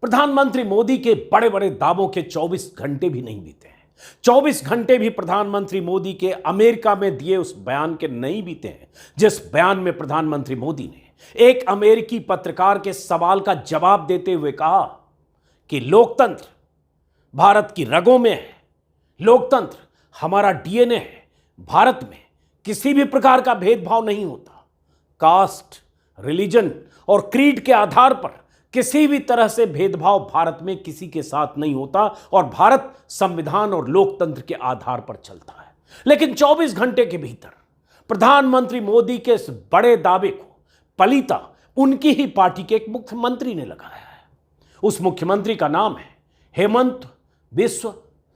प्रधानमंत्री मोदी के बड़े बड़े दावों के 24 घंटे भी नहीं बीते हैं। 24 घंटे भी प्रधानमंत्री मोदी के अमेरिका में दिए उस बयान के नहीं बीते हैं, जिस बयान में प्रधानमंत्री मोदी ने एक अमेरिकी पत्रकार के सवाल का जवाब देते हुए कहा कि लोकतंत्र भारत की रगों में है, लोकतंत्र हमारा डीएनए है, भारत में किसी भी प्रकार का भेदभाव नहीं होता, कास्ट, रिलीजन और क्रीड के आधार पर किसी भी तरह से भेदभाव भारत में किसी के साथ नहीं होता और भारत संविधान और लोकतंत्र के आधार पर चलता है। लेकिन 24 घंटे के भीतर प्रधानमंत्री मोदी के इस बड़े दावे को पलीता उनकी ही पार्टी के एक मुख्यमंत्री ने लगाया है। उस मुख्यमंत्री का नाम है हेमंत बिस्व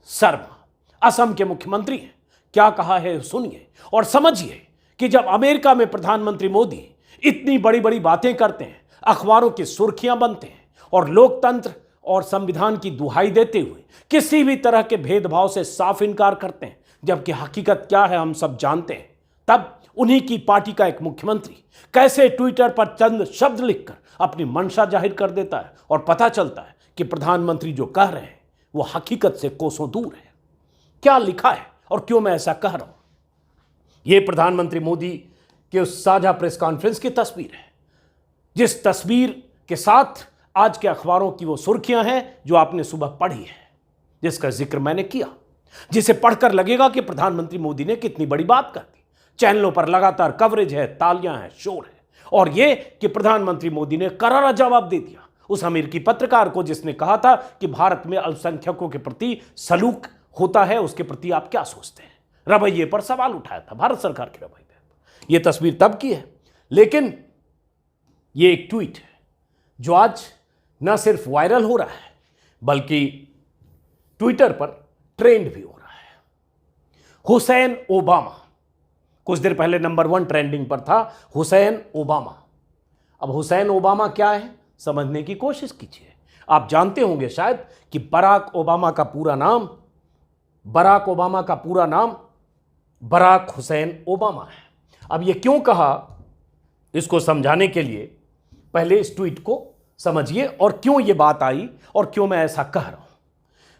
शर्मा, असम के मुख्यमंत्री हैं। क्या कहा है सुनिए और समझिए कि जब अमेरिका में प्रधानमंत्री मोदी इतनी बड़ी बड़ी बातें करते हैं, अखबारों की सुर्खियां बनते हैं और लोकतंत्र और संविधान की दुहाई देते हुए किसी भी तरह के भेदभाव से साफ इनकार करते हैं, जबकि हकीकत क्या है हम सब जानते हैं, तब उन्हीं की पार्टी का एक मुख्यमंत्री कैसे ट्विटर पर चंद शब्द लिखकर अपनी मंशा जाहिर कर देता है और पता चलता है कि प्रधानमंत्री जो कह रहे हैं वो हकीकत से कोसों दूर है। क्या लिखा है और क्यों मैं ऐसा कह रहा हूं? यह प्रधानमंत्री मोदी के उस साझा प्रेस कॉन्फ्रेंस की तस्वीर है, जिस तस्वीर के साथ आज के अखबारों की वो सुर्खियां हैं जो आपने सुबह पढ़ी है, जिसका जिक्र मैंने किया, जिसे पढ़कर लगेगा कि प्रधानमंत्री मोदी ने कितनी बड़ी बात कर दी। चैनलों पर लगातार कवरेज है, तालियां हैं, शोर है, और यह कि प्रधानमंत्री मोदी ने करारा जवाब दे दिया उस अमेरिकी पत्रकार को जिसने कहा था कि भारत में अल्पसंख्यकों के प्रति सलूक होता है, उसके प्रति आप क्या सोचते हैं। रवैये पर सवाल उठाया था, भारत सरकार के रवैये पर। यह तस्वीर तब की है, लेकिन ये एक ट्वीट है जो आज न सिर्फ वायरल हो रहा है बल्कि ट्विटर पर ट्रेंड भी हो रहा है। हुसैन ओबामा कुछ देर पहले नंबर 1 ट्रेंडिंग पर था, हुसैन ओबामा। अब हुसैन ओबामा क्या है समझने की कोशिश कीजिए। आप जानते होंगे शायद कि बराक ओबामा का पूरा नाम बराक हुसैन ओबामा है। अब ये क्यों कहा, इसको समझाने के लिए पहले इस ट्वीट को समझिए और क्यों ये बात आई और क्यों मैं ऐसा कह रहा हूं।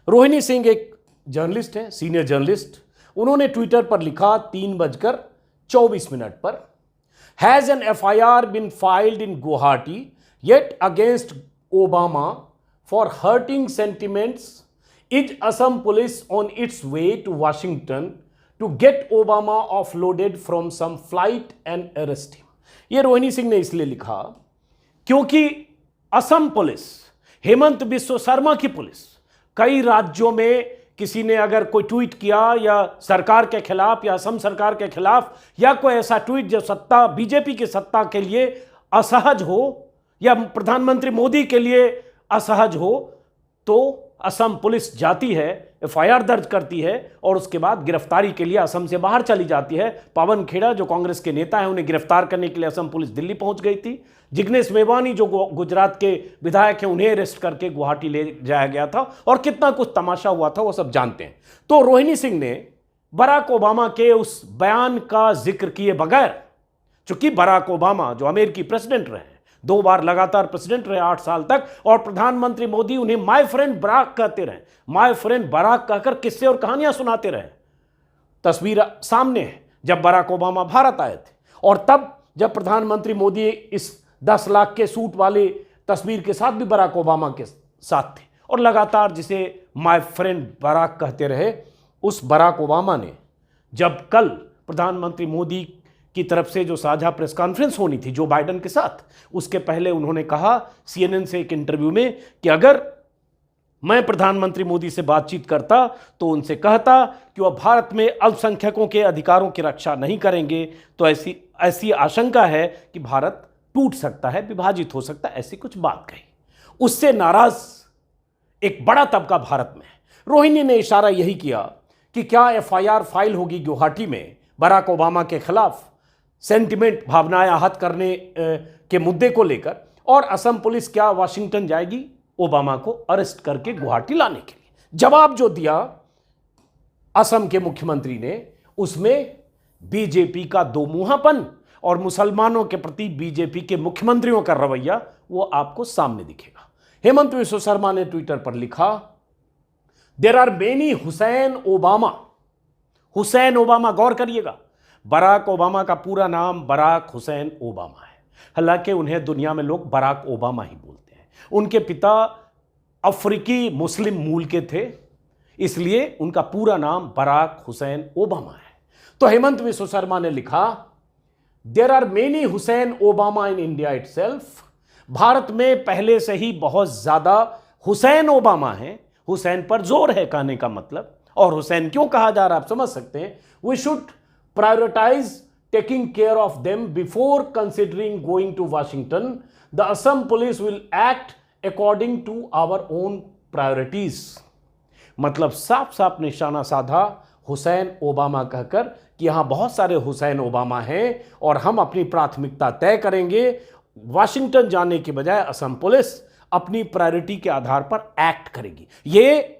रोहिणी सिंह एक जर्नलिस्ट है, सीनियर जर्नलिस्ट। उन्होंने ट्विटर पर लिखा 3:24 पर, has an FIR been filed in Guwahati yet against Obama for hurting sentiments, is Assam police on its way to Washington to get Obama offloaded from some flight and arrest him. ये रोहिणी सिंह ने इसलिए लिखा क्योंकि Assam police, Hemant Biswa Sharma की पुलिस, कई राज्यों में किसी ने अगर कोई ट्वीट किया या सरकार के खिलाफ या असम सरकार के खिलाफ या कोई ऐसा ट्वीट जो सत्ता बीजेपी की सत्ता के लिए असहज हो या प्रधानमंत्री मोदी के लिए असहज हो, तो असम पुलिस जाती है, FIR दर्ज करती है और उसके बाद गिरफ्तारी के लिए असम से बाहर चली जाती है। पवन खेड़ा जो कांग्रेस के नेता हैं, उन्हें गिरफ्तार करने के लिए असम पुलिस दिल्ली पहुंच गई थी। जिग्नेश मेवानी जो गुजरात के विधायक हैं, उन्हें अरेस्ट करके गुवाहाटी ले जाया गया था और कितना कुछ तमाशा हुआ था वो सब जानते हैं। तो रोहिणी सिंह ने बराक ओबामा के उस बयान का जिक्र किए बगैर, चूंकि बराक ओबामा जो अमेरिकी प्रेसिडेंट रहे, 2 बार लगातार प्रेसिडेंट रहे 8 साल तक, और प्रधानमंत्री मोदी उन्हें माय फ्रेंड बराक कहते रहे, माय फ्रेंड बराक कहकर किस्से और कहानियां सुनाते रहे। तस्वीर सामने है जब बराक ओबामा भारत आए थे और तब जब प्रधानमंत्री मोदी इस 10 लाख के सूट वाले तस्वीर के साथ भी बराक ओबामा के साथ थे और लगातार जिसे माय फ्रेंड बराक कहते रहे। उस बराक ओबामा ने जब कल प्रधानमंत्री मोदी की तरफ से जो साझा प्रेस कॉन्फ्रेंस होनी थी जो बाइडेन के साथ, उसके पहले उन्होंने कहा CNN से एक इंटरव्यू में कि अगर मैं प्रधानमंत्री मोदी से बातचीत करता तो उनसे कहता कि वह भारत में अल्पसंख्यकों के अधिकारों की रक्षा नहीं करेंगे, तो ऐसी आशंका है कि भारत टूट सकता है, विभाजित हो सकता है, ऐसी कुछ बात कही। उससे नाराज एक बड़ा तबका भारत में है। रोहिणी ने इशारा यही किया कि क्या FIR फाइल होगी गुवाहाटी में बराक ओबामा के खिलाफ सेंटिमेंट, भावनाएं आहत करने के मुद्दे को लेकर, और असम पुलिस क्या वाशिंगटन जाएगी ओबामा को अरेस्ट करके गुवाहाटी लाने के लिए। जवाब जो दिया असम के मुख्यमंत्री ने, उसमें बीजेपी का दोमुहापन और मुसलमानों के प्रति बीजेपी के मुख्यमंत्रियों का रवैया वो आपको सामने दिखेगा। हेमंत विश्व शर्मा ने ट्विटर पर लिखा, there are many Hussain Obama. Hussein Obama, गौर करिएगा, बराक ओबामा का पूरा नाम बराक हुसैन ओबामा है। हालांकि उन्हें दुनिया में लोग बराक ओबामा ही बोलते हैं। उनके पिता अफ्रीकी मुस्लिम मूल के थे, इसलिए उनका पूरा नाम बराक हुसैन ओबामा है। तो हेमंत विश्व शर्मा ने लिखा, there are many Hussain Obama in India itself. Bharat में पहले से ही बहुत ज्यादा हुसैन ओबामा हैं। हुसैन पर जोर है कहने का मतलब। और हुसैन क्यों कहा जा रहा है आप समझ सकते हैं। We should prioritize taking care of them before considering going to Washington. The Assam police will act according to our own priorities. मतलब साफ साफ निशाना साधा हुसैन ओबामा कहकर कि यहां बहुत सारे हुसैन ओबामा हैं और हम अपनी प्राथमिकता तय करेंगे। वाशिंगटन जाने के बजाय असम पुलिस अपनी प्रायोरिटी के आधार पर एक्ट करेगी। ये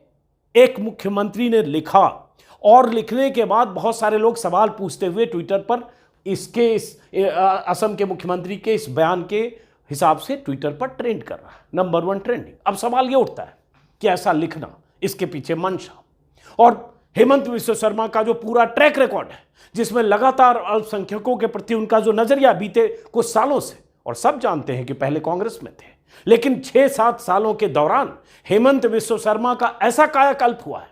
एक मुख्यमंत्री ने लिखा और लिखने के बाद बहुत सारे लोग सवाल पूछते हुए ट्विटर पर असम के मुख्यमंत्री के इस बयान के हिसाब से ट्विटर पर ट्रेंड कर रहा है, नंबर 1 ट्रेंडिंग। अब सवाल यह उठता है कि ऐसा लिखना, इसके पीछे मंशा। और हेमंत विश्व शर्मा का जो पूरा ट्रैक रिकॉर्ड है, जिसमें लगातार अल्पसंख्यकों के प्रति उनका जो नजरिया बीते कुछ सालों से, और सब जानते हैं कि पहले कांग्रेस में थे, लेकिन 6-7 सालों के दौरान हेमंत विश्व शर्मा का ऐसा कायाकल्प हुआ है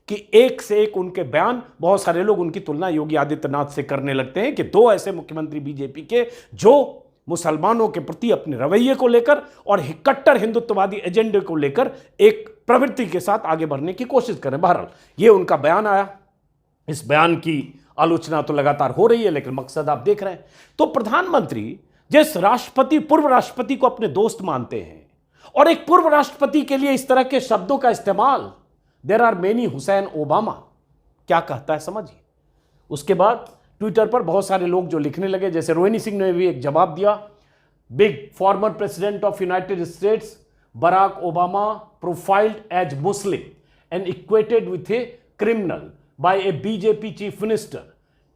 कि एक से एक उनके बयान, बहुत सारे लोग उनकी तुलना योगी आदित्यनाथ से करने लगते हैं कि 2 ऐसे मुख्यमंत्री बीजेपी के जो मुसलमानों के प्रति अपने रवैये को लेकर और कट्टर हिंदुत्ववादी एजेंडे को लेकर एक प्रवृत्ति के साथ आगे बढ़ने की कोशिश करें। बहरहाल ये उनका बयान आया, इस बयान की आलोचना तो लगातार हो रही है, लेकिन मकसद आप देख रहे हैं। तो प्रधानमंत्री जिस राष्ट्रपति, पूर्व राष्ट्रपति को अपने दोस्त मानते हैं और एक पूर्व राष्ट्रपति के लिए इस तरह के शब्दों का इस्तेमाल, there are many Hussain Obama, क्या कहता है समझिए। उसके बाद ट्विटर पर बहुत सारे लोग जो लिखने लगे, जैसे रोहिणी सिंह ने भी एक जवाब दिया, big former president of United States Barack Obama profiled as Muslim and equated with a criminal by a BJP chief minister,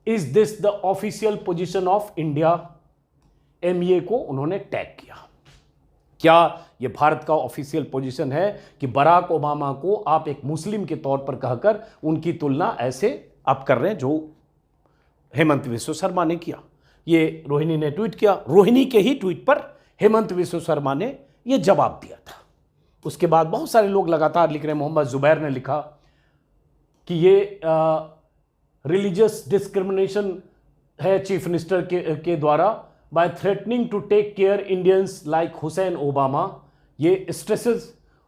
is this the official position of India. MEA को उन्होंने टैग किया। क्या यह भारत का ऑफिशियल पोजीशन है कि Barack Obama को आप एक मुस्लिम के तौर पर कहकर उनकी तुलना ऐसे आप कर रहे हैं जो हेमंत विश्व शर्मा ने किया। ये रोहिणी ने ट्वीट किया। रोहिणी के ही ट्वीट पर हेमंत विश्व शर्मा ने यह जवाब दिया था। उसके बाद बहुत सारे लोग लगातार लिख रहे हैं। मोहम्मद जुबैर ने लिखा कि ये रिलीजियस डिस्क्रिमिनेशन है चीफ मिनिस्टर के द्वारा by threatening to take care Indians like Hussein Obama. ये stresses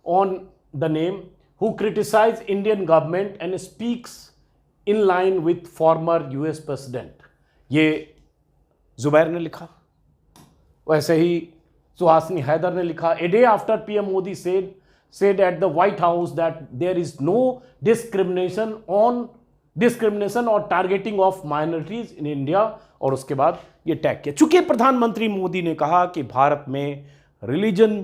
on the name who criticize Indian government and speaks in line with former US president. ये जुबैर ने लिखा। वैसे ही सुहासिनी हैदर ने लिखा, a day after PM Modi said at the White House that there is no discrimination or targeting of minorities in India, और उसके बाद ये टैग किया। चूंकि प्रधानमंत्री मोदी ने कहा कि भारत में रिलीजन,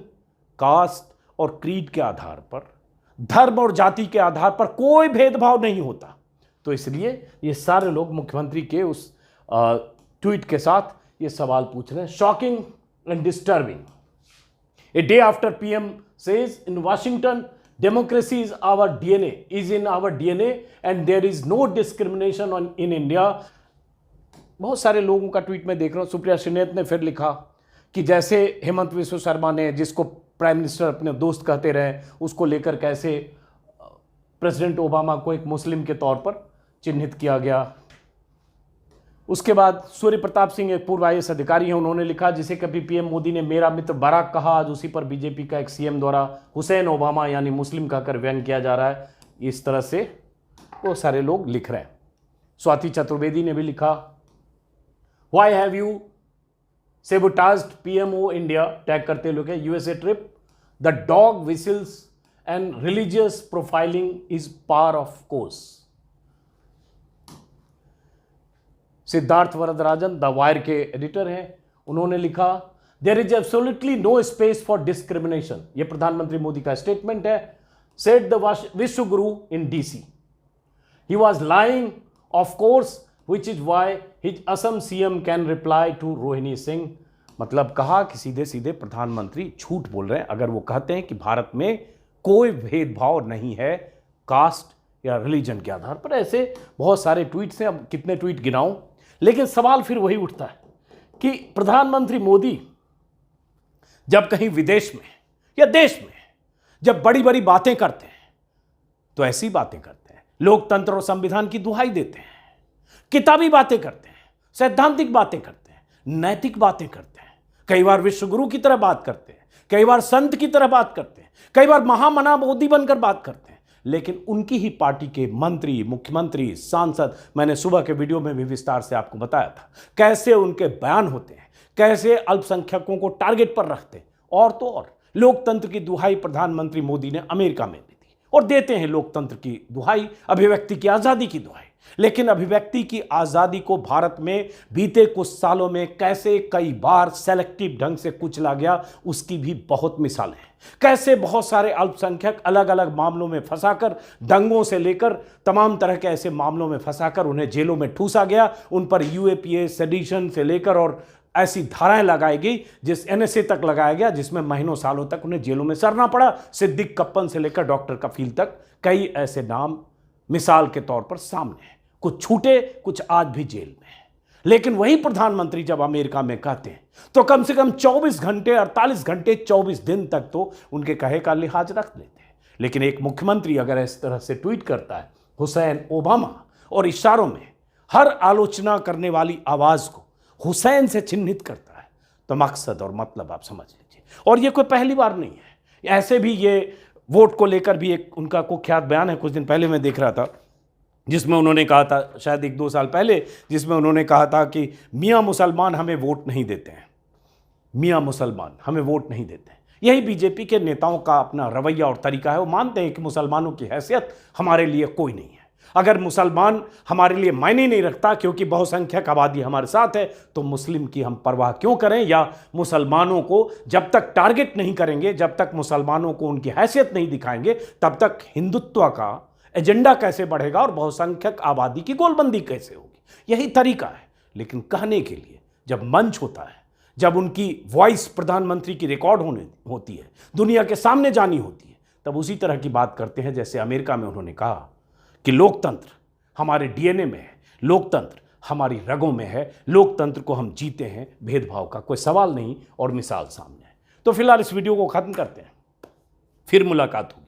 कास्ट और क्रीड के आधार पर, धर्म और जाति के आधार पर कोई भेदभाव नहीं होता, तो इसलिए ये सारे लोग मुख्यमंत्री के उस ट्वीट के साथ ये सवाल पूछ रहे हैं। Shocking and disturbing, a day after PM says in Washington democracy is our DNA, is in our DNA and there is no discrimination in India। बहुत सारे लोगों का ट्वीट में देख रहा हूँ। सुप्रिया श्रीनेत ने फिर लिखा कि जैसे हेमंत विश्व शर्मा ने, जिसको प्राइम मिनिस्टर अपने दोस्त कहते रहे, उसको लेकर कैसे प्रेसिडेंट ओबामा को एक मुस्लिम के तौर पर चिन्हित किया गया। उसके बाद सूर्य प्रताप सिंह एक पूर्व IAS अधिकारी हैं, उन्होंने लिखा, जिसे कभी पीएम मोदी ने मेरा मित्र बराक कहा, आज उसी पर बीजेपी का एक सीएम द्वारा हुसैन ओबामा यानी मुस्लिम कहकर व्यंग किया जा रहा है। इस तरह से वो सारे लोग लिख रहे हैं। स्वाति चतुर्वेदी ने भी लिखा, why have you sabotaged PMO India, tag करते लोग USA trip, the dog whistles and religious profiling is par of course. Siddharth Varadarajan the Wire के एडिटर हैं, उन्होंने लिखा, there is absolutely no space for discrimination. यह प्रधानमंत्री मोदी का स्टेटमेंट है। सेड द विश्व गुरु इन DC, he was lying of course, which is why his Assam CM can reply to Rohini Singh. मतलब कहा कि सीधे सीधे प्रधानमंत्री झूठ बोल रहे हैं अगर वो कहते हैं कि भारत में कोई भेदभाव नहीं है कास्ट या रिलीजन के आधार पर। ऐसे बहुत सारे ट्वीट्स हैं, अब कितने ट्वीट गिनाऊं, लेकिन सवाल फिर वही उठता है कि प्रधानमंत्री मोदी जब कहीं विदेश में या देश में जब बड़ी बड़ी बातें करते हैं तो ऐसी बातें करते हैं, लोकतंत्र और संविधान की दुहाई देते हैं, किताबी बातें करते हैं, सैद्धांतिक बातें करते हैं, नैतिक बातें करते हैं, कई बार विश्वगुरु की तरह बात करते हैं, कई बार संत की तरह बात करते हैं, कई बार महामना मोदी बनकर बात करते हैं, लेकिन उनकी ही पार्टी के मंत्री, मुख्यमंत्री, सांसद, मैंने सुबह के वीडियो में भी विस्तार से आपको बताया था कैसे उनके बयान होते हैं, कैसे अल्पसंख्यकों को टारगेट पर रखते हैं। और तो और लोकतंत्र की दुहाई प्रधानमंत्री मोदी ने अमेरिका में दी थी और देते हैं लोकतंत्र की दुहाई, अभिव्यक्ति की आजादी की दुहाई। लेकिन अभिव्यक्ति की आजादी को भारत में बीते कुछ सालों में कैसे कई बार सेलेक्टिव ढंग से कुचला गया, उसकी भी बहुत मिसालें हैं। कैसे बहुत सारे अल्पसंख्यक अलग अलग मामलों में फंसाकर, दंगों से लेकर तमाम तरह के ऐसे मामलों में फंसाकर उन्हें जेलों में ठूसा गया, उन पर यूएपीए, सेडिशन से लेकर और ऐसी धाराएं लगाई गई, जिस एनएसए तक लगाया गया, जिसमें महीनों सालों तक उन्हें जेलों में सरना पड़ा। सिद्दीक कप्पन से लेकर डॉक्टर कफील तक कई ऐसे नाम मिसाल के तौर पर सामने हैं। कुछ छूटे, कुछ आज भी जेल में हैं। लेकिन वही प्रधानमंत्री जब अमेरिका में कहते हैं तो कम से कम 24 घंटे, 48 घंटे, 24 दिन तक तो उनके कहे का लिहाज रख लेते हैं। लेकिन एक मुख्यमंत्री अगर इस तरह से ट्वीट करता है हुसैन ओबामा, और इशारों में हर आलोचना करने वाली आवाज को हुसैन से चिन्हित करता है, तो मकसद और मतलब आप समझ लीजिए। और ये कोई पहली बार नहीं है, ऐसे भी ये वोट को लेकर भी एक उनका कुख्यात बयान है, कुछ दिन पहले मैं देख रहा था, जिसमें उन्होंने कहा था, शायद 1-2 साल पहले, जिसमें उन्होंने कहा था कि मियाँ मुसलमान हमें वोट नहीं देते हैं, मियाँ मुसलमान हमें वोट नहीं देते हैं। यही बीजेपी के नेताओं का अपना रवैया और तरीका है। वो मानते हैं कि मुसलमानों की हैसियत हमारे लिए कोई नहीं है, अगर मुसलमान हमारे लिए मायने नहीं रखता क्योंकि बहुसंख्यक आबादी हमारे साथ है, तो मुस्लिम की हम परवाह क्यों करें, या मुसलमानों को जब तक टारगेट नहीं करेंगे, जब तक मुसलमानों को उनकी हैसियत नहीं दिखाएंगे, तब तक हिंदुत्व का एजेंडा कैसे बढ़ेगा और बहुसंख्यक आबादी की गोलबंदी कैसे होगी। यही तरीका है। लेकिन कहने के लिए जब मंच होता है, जब उनकी वॉइस प्रधानमंत्री की रिकॉर्ड होती है, दुनिया के सामने जानी होती है, तब उसी तरह की बात करते हैं जैसे अमेरिका में उन्होंने कहा कि लोकतंत्र हमारे डीएनए में है, लोकतंत्र हमारी रगों में है, लोकतंत्र को हम जीते हैं, भेदभाव का कोई सवाल नहीं, और मिसाल सामने है। तो फिलहाल इस वीडियो को खत्म करते हैं, फिर मुलाकात होगी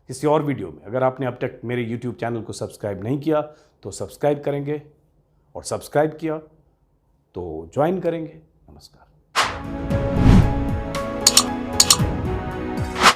किसी और वीडियो में। अगर आपने अब तक मेरे यूट्यूब चैनल को सब्सक्राइब नहीं किया तो सब्सक्राइब करेंगे, और सब्सक्राइब किया तो ज्वाइन करेंगे। नमस्कार।